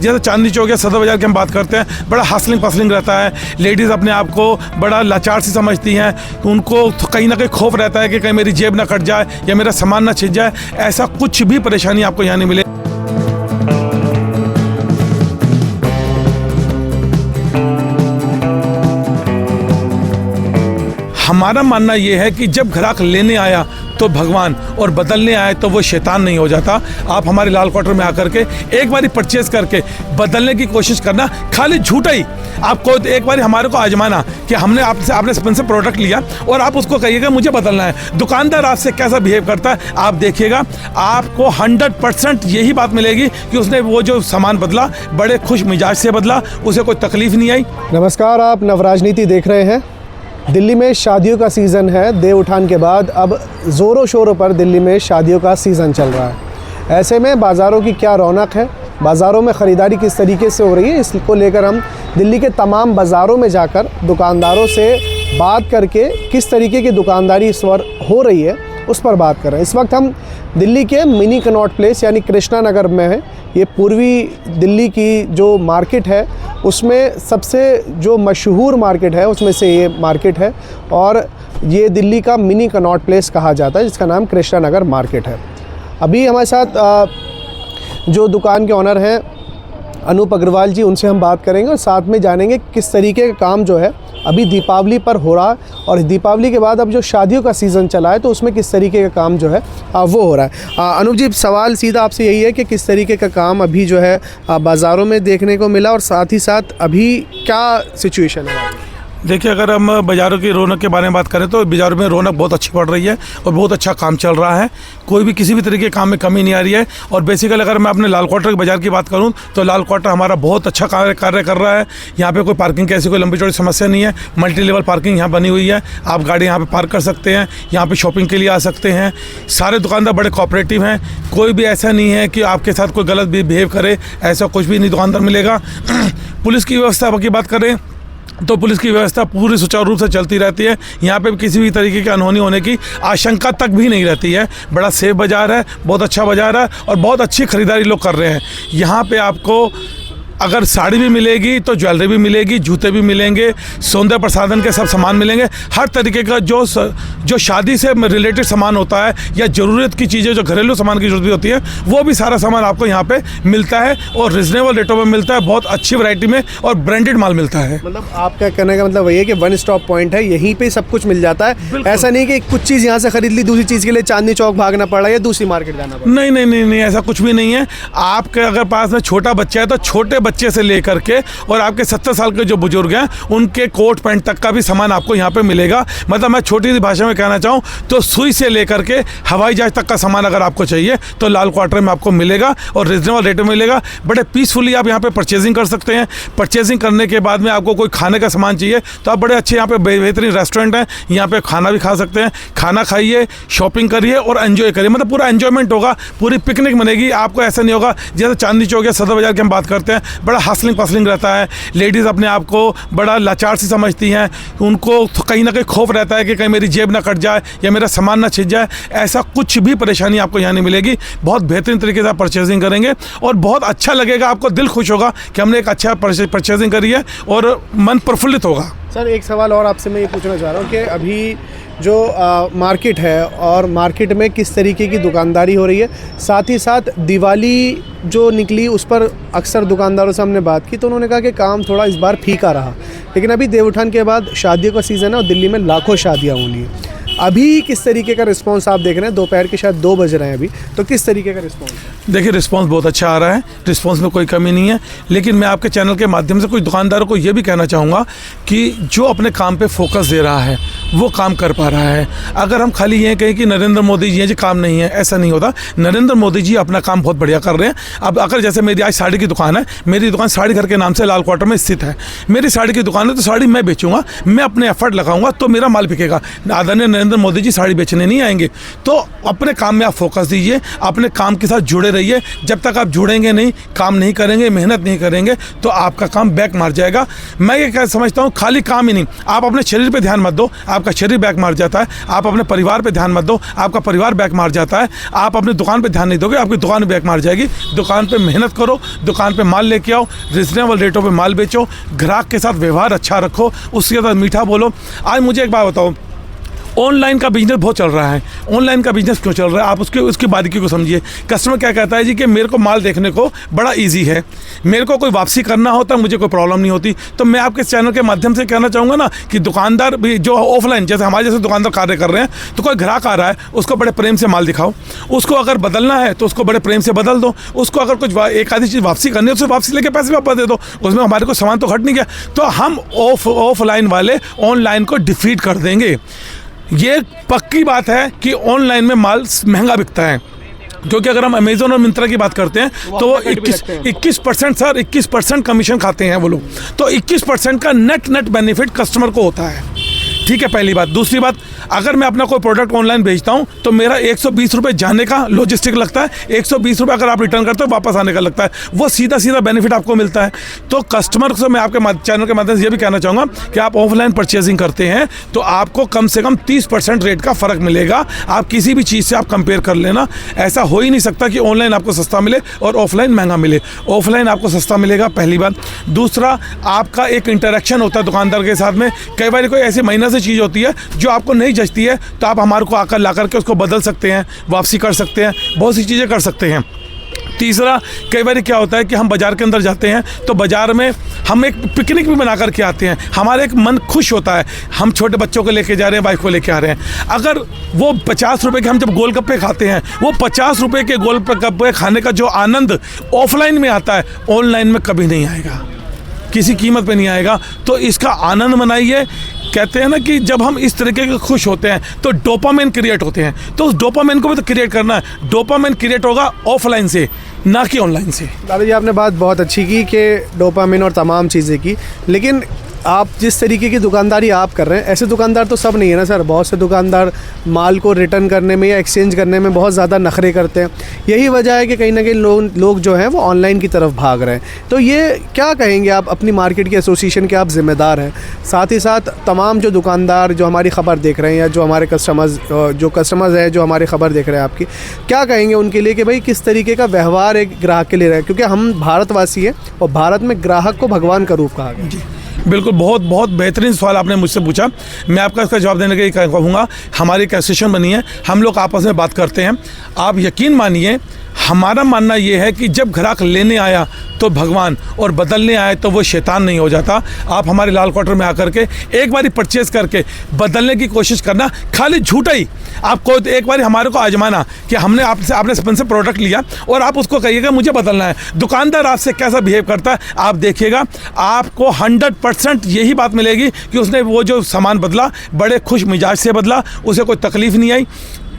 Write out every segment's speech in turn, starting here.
जैसे चांदनी चौक या सदर बाजार की हम बात करते हैं, बड़ा हसलिंग पसलिंग रहता है। लेडीज़ अपने आप को बड़ा लाचार सी समझती हैं, उनको कहीं ना कहीं खौफ रहता है कि कहीं मेरी जेब ना कट जाए या मेरा सामान ना छिन जाए। ऐसा कुछ भी परेशानी आपको यहाँ नहीं मिले। हमारा मानना ये है कि जब ग्राहक लेने आया तो भगवान और बदलने आए तो वो शैतान नहीं हो जाता। आप हमारे लाल क्वार्टर में आकर के एक बारी परचेज करके बदलने की कोशिश करना, खाली झूठा ही आपको एक बारी हमारे को आजमाना कि आपने स्पेंसर प्रोडक्ट लिया और आप उसको कहिएगा मुझे बदलना है, दुकानदार आपसे कैसा बिहेव करता है आप देखिएगा, आपको 100% यही बात मिलेगी कि उसने वो जो सामान बदला बड़े खुश मिजाज से बदला, उसे कोई तकलीफ नहीं आई। नमस्कार, आप नवराजनीति देख रहे हैं। दिल्ली में शादियों का सीज़न है। देव उठान के बाद अब ज़ोरों शोरों पर दिल्ली में शादियों का सीज़न चल रहा है। ऐसे में बाज़ारों की क्या रौनक है, बाज़ारों में ख़रीदारी किस तरीके से हो रही है, इसको लेकर हम दिल्ली के तमाम बाज़ारों में जाकर दुकानदारों से बात करके किस तरीके की दुकानदारी इस वक्त हो रही है उस पर बात कर रहे हैं। इस वक्त हम दिल्ली के मिनी कनॉट प्लेस यानी कृष्णा नगर में है। ये पूर्वी दिल्ली की जो मार्केट है उसमें सबसे जो मशहूर मार्केट है उसमें से ये मार्केट है और ये दिल्ली का मिनी कनॉट प्लेस कहा जाता है, जिसका नाम कृष्णा नगर मार्केट है। अभी हमारे साथ जो दुकान के ऑनर हैं अनूप अग्रवाल जी, उनसे हम बात करेंगे और साथ में जानेंगे किस तरीके का काम जो है अभी दीपावली पर हो रहा है और दीपावली के बाद अब जो शादियों का सीज़न चला है तो उसमें किस तरीके का काम जो है वो हो रहा है। अनूप जी, सवाल सीधा आपसे यही है कि किस तरीके का काम अभी जो है बाज़ारों में देखने को मिला और साथ ही साथ अभी क्या सिचुएशन है? देखिए, अगर हम बाज़ारों की रौनक के बारे में बात करें तो बाज़ारों में रौनक बहुत अच्छी बढ़ रही है और बहुत अच्छा काम चल रहा है। कोई भी किसी भी तरीके के काम में कमी नहीं आ रही है। और बेसिकली अगर मैं अपने लाल क्वार्टर के बाज़ार की बात करूं तो लाल क्वार्टर हमारा बहुत अच्छा कार्य कर रहा है। यहाँ पे कोई पार्किंग की ऐसी कोई लंबी चौड़ी समस्या नहीं है। मल्टी लेवल पार्किंग यहाँ बनी हुई है, आप गाड़ी यहाँ पर पार्क कर सकते हैं, यहाँ पर शॉपिंग के लिए आ सकते हैं। सारे दुकानदार बड़े कोऑपरेटिव हैं, कोई भी ऐसा नहीं है कि आपके साथ कोई गलत भी बिहेव करे, ऐसा कुछ भी नहीं दुकानदार मिलेगा। पुलिस की व्यवस्था की बात करें तो पुलिस की व्यवस्था पूरी सुचारू रूप से चलती रहती है। यहाँ पे किसी भी तरीके की अनहोनी होने की आशंका तक भी नहीं रहती है। बड़ा सेफ बाज़ार है, बहुत अच्छा बाज़ार है और बहुत अच्छी ख़रीदारी लोग कर रहे हैं। यहाँ पे आपको अगर साड़ी भी मिलेगी तो ज्वेलरी भी मिलेगी, जूते भी मिलेंगे, सौंदर्य प्रसाधन के सब सामान मिलेंगे। हर तरीके का जो शादी से रिलेटेड सामान होता है या ज़रूरत की चीज़ें जो घरेलू सामान की ज़रूरत होती है वो भी सारा सामान आपको यहाँ पे मिलता है और रिजनेबल रेटों में मिलता है, बहुत अच्छी वैरायटी में और ब्रांडेड माल मिलता है। मतलब आपका कहने का मतलब वही है कि वन स्टॉप पॉइंट है, यहीं पर सब कुछ मिल जाता है। ऐसा नहीं कि कुछ चीज़ यहाँ से खरीद ली, दूसरी चीज़ के लिए चांदनी चौक भागना पड़ा या दूसरी मार्केट जाना पड़ा। नहीं नहीं नहीं नहीं, ऐसा कुछ भी नहीं है। आपके अगर पास में छोटा बच्चा है तो छोटे बच्चे से लेकर के और आपके 70 साल के जो बुजुर्ग हैं उनके कोट पैंट तक का भी सामान आपको यहाँ पे मिलेगा। मतलब मैं छोटी सी भाषा में कहना चाहूँ तो सुई से लेकर के हवाई जहाज तक का सामान अगर आपको चाहिए तो लाल क्वार्टर में आपको मिलेगा और रिजनेबल रेट में मिलेगा। बड़े पीसफुली आप यहाँ पे परचेजिंग कर सकते हैं। परचेजिंग करने के बाद में आपको कोई खाने का सामान चाहिए तो आप बड़े अच्छे यहाँ पे बेहतरीन रेस्टोरेंट हैं, यहाँ पे खाना भी खा सकते हैं। खाना खाइए, शॉपिंग करिए और एंजॉय करिए, मतलब पूरा एंजॉयमेंट होगा, पूरी पिकनिक बनेगी। आपको ऐसा नहीं होगा जैसे चांदनी चौक या सदर बाजार की हम बात करते हैं, बड़ा हसलिंग पसलिंग रहता है। लेडीज़ अपने आप को बड़ा लाचार सी समझती हैं, उनको कहीं ना कहीं खौफ रहता है कि कहीं मेरी जेब ना कट जाए या मेरा सामान ना छिन जाए। ऐसा कुछ भी परेशानी आपको यहाँ नहीं मिलेगी। बहुत बेहतरीन तरीके से आप परचेजिंग करेंगे और बहुत अच्छा लगेगा, आपको दिल खुश होगा कि हमने एक अच्छा परचेजिंग करी है और मन प्रफुल्लित होगा। सर, एक सवाल और आपसे मैं ये पूछना चाह रहा हूँ कि अभी जो मार्केट है और मार्केट में किस तरीके की दुकानदारी हो रही है, साथ ही साथ दिवाली जो निकली उस पर अक्सर दुकानदारों से हमने बात की तो उन्होंने कहा कि काम थोड़ा इस बार फीका रहा, लेकिन अभी देव उठान के बाद शादियों का सीज़न है और दिल्ली में लाखों शादियाँ होनी है। अभी किस तरीके का रिस्पांस आप देख रहे हैं? दोपहर के शायद 2 बज रहे हैं अभी, तो किस तरीके का रिस्पांस? देखिए, रिस्पांस बहुत अच्छा आ रहा है, रिस्पांस में कोई कमी नहीं है। लेकिन मैं आपके चैनल के माध्यम से कुछ दुकानदारों को ये भी कहना चाहूँगा कि जो अपने काम पे फोकस दे रहा है वो काम कर पा रहा है। अगर हम खाली ये कहें कि नरेंद्र मोदी जी हैं जी काम नहीं है, ऐसा नहीं होता। नरेंद्र मोदी जी अपना काम बहुत बढ़िया कर रहे हैं। अब अगर जैसे मेरी आज साड़ी की दुकान है, मेरी दुकान साड़ी घर के नाम से लाल क्वार्टर में स्थित है। मेरी साड़ी की दुकान है तो साड़ी मैं बेचूंगा, मैं अपने एफर्ट लगाऊंगा तो मेरा माल बिकेगा। आदरणीय नरेंद्र मोदी जी साड़ी बेचने नहीं आएंगे। तो अपने काम में आप फोकस दीजिए, अपने काम के साथ जुड़े रहिए। जब तक आप जुड़ेंगे नहीं, काम नहीं करेंगे, मेहनत नहीं करेंगे, तो आपका काम बैक मार जाएगा। मैं ये समझता हूँ खाली काम ही नहीं, आप अपने शरीर पे ध्यान मत दो, आपका शरीर बैक मार जाता है। आप अपने परिवार पे ध्यान मत दो, आपका परिवार बैक मार जाता है। आप अपनी दुकान पे ध्यान नहीं दोगे, आपकी दुकान बैक मार जाएगी। दुकान पे मेहनत करो, दुकान पे माल लेके आओ, रिजनेबल रेटों पे माल बेचो, ग्राहक के साथ व्यवहार अच्छा रखो, उसके साथ मीठा बोलो। आज मुझे एक बात बताओ, ऑनलाइन का बिजनेस बहुत चल रहा है। ऑनलाइन का बिजनेस क्यों चल रहा है, आप उसकी बारीकी को समझिए। कस्टमर क्या कहता है जी कि मेरे को माल देखने को बड़ा इजी है, मेरे को कोई वापसी करना होता है, मुझे कोई प्रॉब्लम नहीं होती। तो मैं आपके चैनल के माध्यम से कहना चाहूँगा ना कि दुकानदार भी जो ऑफलाइन, जैसे हमारे जैसे दुकानदार कार्य कर रहे हैं, तो कोई ग्राहक आ रहा है, उसको बड़े प्रेम से माल दिखाओ। उसको अगर बदलना है तो उसको बड़े प्रेम से बदल दो। उसको अगर कुछ एक आधी चीज़ वापसी करनी है, उससे वापसी लेके पैसे वापस दे दो, उसमें हमारे को सामान तो घट नहीं गया। तो हम ऑफलाइन वाले ऑनलाइन को डिफीट कर देंगे। ये पक्की बात है कि ऑनलाइन में माल महंगा बिकता है, क्योंकि अगर हम अमेज़न और मिंत्रा की बात करते हैं तो वो 21% सर 21% कमीशन खाते हैं वो लोग। तो 21% का नेट बेनिफिट कस्टमर को होता है। ठीक है, पहली बात। दूसरी बात, अगर मैं अपना कोई प्रोडक्ट ऑनलाइन भेजता हूं तो मेरा 120 रुपये जाने का लॉजिस्टिक लगता है, 120 रुपये अगर आप रिटर्न करते हो वापस आने का लगता है। वो सीधा बेनिफिट आपको मिलता है। तो कस्टमर से मैं आपके चैनल के माध्यम से ये भी कहना चाहूँगा कि आप ऑफलाइन परचेजिंग करते हैं तो आपको कम से कम 30% रेट का फ़र्क मिलेगा। आप किसी भी चीज़ से आप कंपेयर कर लेना। ऐसा हो ही नहीं सकता कि ऑनलाइन आपको सस्ता मिले और ऑफलाइन महंगा मिले। ऑफलाइन आपको सस्ता मिलेगा, पहली बात। दूसरा, आपका एक इंटरेक्शन होता है दुकानदार के साथ में। कई बार कोई ऐसी महीना से चीज़ होती है जो आपको नहीं जचती है, तो आप हमारे को आकर ला करके उसको बदल सकते हैं, वापसी कर सकते हैं, बहुत सी चीज़ें कर सकते हैं। तीसरा, कई बार क्या होता है कि हम बाज़ार के अंदर जाते हैं तो बाज़ार में हम एक पिकनिक भी बना करके आते हैं, हमारा एक मन खुश होता है। हम छोटे बच्चों को लेके जा रहे हैं, वाइफ को लेके आ रहे हैं। अगर वो 50 रुपये के हम जब गोलगप्पे खाते हैं, वो 50 रुपये के गोलगप्पे खाने का जो आनंद ऑफलाइन में आता है, ऑनलाइन में कभी नहीं आएगा, किसी कीमत पे नहीं आएगा। तो इसका आनंद मनाइए। कहते हैं ना कि जब हम इस तरीके के खुश होते हैं तो डोपामाइन क्रिएट होते हैं, तो उस डोपामाइन को भी तो क्रिएट करना है। डोपामाइन क्रिएट होगा ऑफलाइन से, ना कि ऑनलाइन से। दादा जी, आपने बात बहुत अच्छी की कि डोपामाइन और तमाम चीज़ें की, लेकिन आप जिस तरीके की दुकानदारी आप कर रहे हैं, ऐसे दुकानदार तो सब नहीं है ना सर। बहुत से दुकानदार माल को रिटर्न करने में या एक्सचेंज करने में बहुत ज़्यादा नखरे करते हैं। यही वजह है कि कहीं ना कहीं लोग जो हैं वो ऑनलाइन की तरफ भाग रहे हैं। तो ये क्या कहेंगे आप, अपनी मार्केट की एसोसिएशन के आप ज़िम्मेदार हैं, साथ ही साथ तमाम जो दुकानदार जो हमारी ख़बर देख रहे हैं या जो हमारे कस्टमर्स हैं जो हमारी ख़बर देख रहे हैं आपकी, क्या कहेंगे उनके लिए कि भाई किस तरीके का व्यवहार एक ग्राहक के लिए रहे? क्योंकि हम भारतवासी हैं और भारत में ग्राहक को भगवान का रूप कहा गया। बिल्कुल, बहुत बेहतरीन सवाल आपने मुझसे पूछा। मैं आपका इसका जवाब देने के लिए कहूँगा, हमारी एक एसोसिएशन बनी है, हम लोग आपस में बात करते हैं। आप यकीन मानिए, हमारा मानना ये है कि जब ग्राहक लेने आया तो भगवान और बदलने आए तो वो शैतान नहीं हो जाता। आप हमारे लाल क्वार्टर में आकर के एक बारी परचेज़ करके बदलने की कोशिश करना, खाली झूठा ही। आपको एक बारी हमारे को आजमाना कि आपने से प्रोडक्ट लिया और आप उसको कहिएगा मुझे बदलना है, दुकानदार आपसे कैसा बिहेव करता है आप देखिएगा। आपको 100% यही बात मिलेगी कि उसने वो जो सामान बदला बड़े खुश मिजाज से बदला, उसे कोई तकलीफ़ नहीं आई।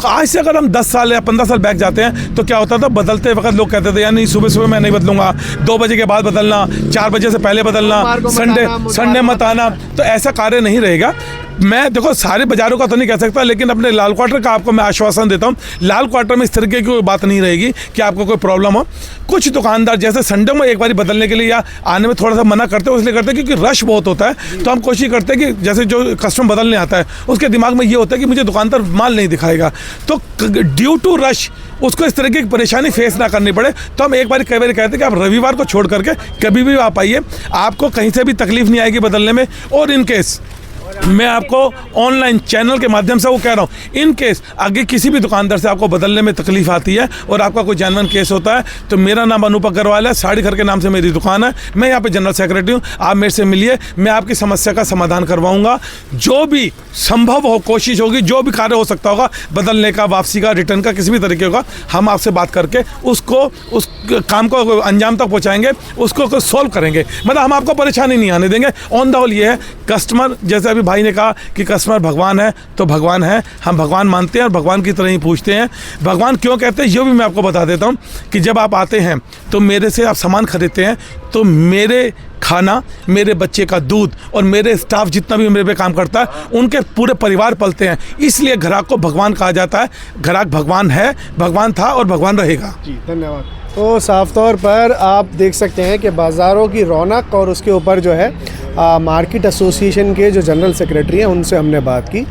आज से अगर हम 10 साल या 15 साल बैक जाते हैं तो क्या होता था, बदलते वक्त लोग कहते थे यार नहीं, सुबह मैं नहीं बदलूंगा, 2 बजे के बाद बदलना, 4 बजे से पहले बदलना, संडे मत आना। तो ऐसा कार्य नहीं रहेगा। मैं देखो सारे बाज़ारों का तो नहीं कह सकता, लेकिन अपने लाल क्वार्टर का आपको मैं आश्वासन देता हूँ, लाल क्वार्टर में इस तरीके की कोई बात नहीं रहेगी कि आपको कोई प्रॉब्लम हो। कुछ दुकानदार जैसे संडे में एक बार बदलने के लिए या आने में थोड़ा सा मना करते हैं, इसलिए करते हैं क्योंकि रश बहुत होता है। तो हम कोशिश करते हैं कि जैसे जो कस्टमर बदलने आता है उसके दिमाग में ये होता है कि मुझे दुकानदार माल नहीं दिखाएगा, तो ड्यू टू रश उसको इस तरीके की परेशानी फेस ना करनी पड़े। तो हम एक बार कई बार कहते हैं कि आप रविवार को छोड़ करके कभी भी आप आइए, आपको कहीं से भी तकलीफ नहीं आएगी बदलने में। और इन केस मैं आपको ऑनलाइन चैनल के माध्यम से वो कह रहा हूँ, इन केस आगे किसी भी दुकानदार से आपको बदलने में तकलीफ आती है और आपका कोई जेन्युइन केस होता है, तो मेरा नाम अनूप अग्रवाल है, साड़ी घर के नाम से मेरी दुकान है, मैं यहाँ पे जनरल सेक्रेटरी हूँ। आप मेरे से मिलिए, मैं आपकी समस्या का समाधान करवाऊँगा। जो भी संभव हो कोशिश होगी, जो भी कार्य हो सकता होगा बदलने का, वापसी का, रिटर्न का, किसी भी तरीके का, हम आपसे बात करके उसको उस काम को अंजाम तक पहुँचाएंगे, उसको सॉल्व करेंगे। मतलब हम आपको परेशानी नहीं आने देंगे। ऑन द होल ये है, कस्टमर जैसे अभी भाई ने कहा कि कस्टमर भगवान है, तो भगवान है, हम भगवान मानते हैं और भगवान की तरह ही पूछते हैं। भगवान क्यों कहते हैं ये भी मैं आपको बता देता हूँ कि जब आप आते हैं तो मेरे से आप सामान खरीदते हैं तो मेरे खाना, मेरे बच्चे का दूध और मेरे स्टाफ जितना भी मेरे पे काम करता है उनके पूरे परिवार पलते हैं। इसलिए ग्राहक को भगवान कहा जाता है। ग्राहक भगवान है, भगवान था और भगवान रहेगा। जी धन्यवाद। तो साफ तौर पर आप देख सकते हैं कि बाज़ारों की रौनक और उसके ऊपर जो है मार्केट एसोसिएशन के जो जनरल सेक्रेटरी हैं उनसे हमने बात की।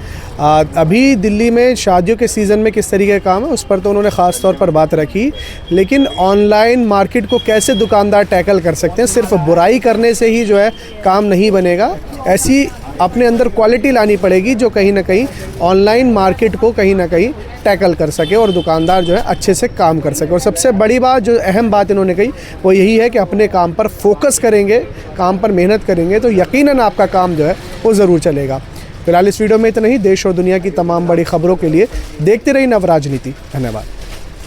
अभी दिल्ली में शादियों के सीज़न में किस तरीके का काम है उस पर तो उन्होंने ख़ास तौर पर बात रखी, लेकिन ऑनलाइन मार्केट को कैसे दुकानदार टैकल कर सकते हैं। सिर्फ बुराई करने से ही जो है काम नहीं बनेगा, ऐसी अपने अंदर क्वालिटी लानी पड़ेगी जो कहीं ना कहीं ऑनलाइन मार्केट को कहीं ना कहीं टैकल कर सके और दुकानदार जो है अच्छे से काम कर सके। और सबसे बड़ी बात, जो अहम बात इन्होंने कही, वो यही है कि अपने काम पर फोकस करेंगे, काम पर मेहनत करेंगे तो यकीनन आपका काम जो है वो ज़रूर चलेगा। फिलहाल इस वीडियो में इतना ही। देश और दुनिया की तमाम बड़ी खबरों के लिए देखते रहिए नव राजनीति। धन्यवाद।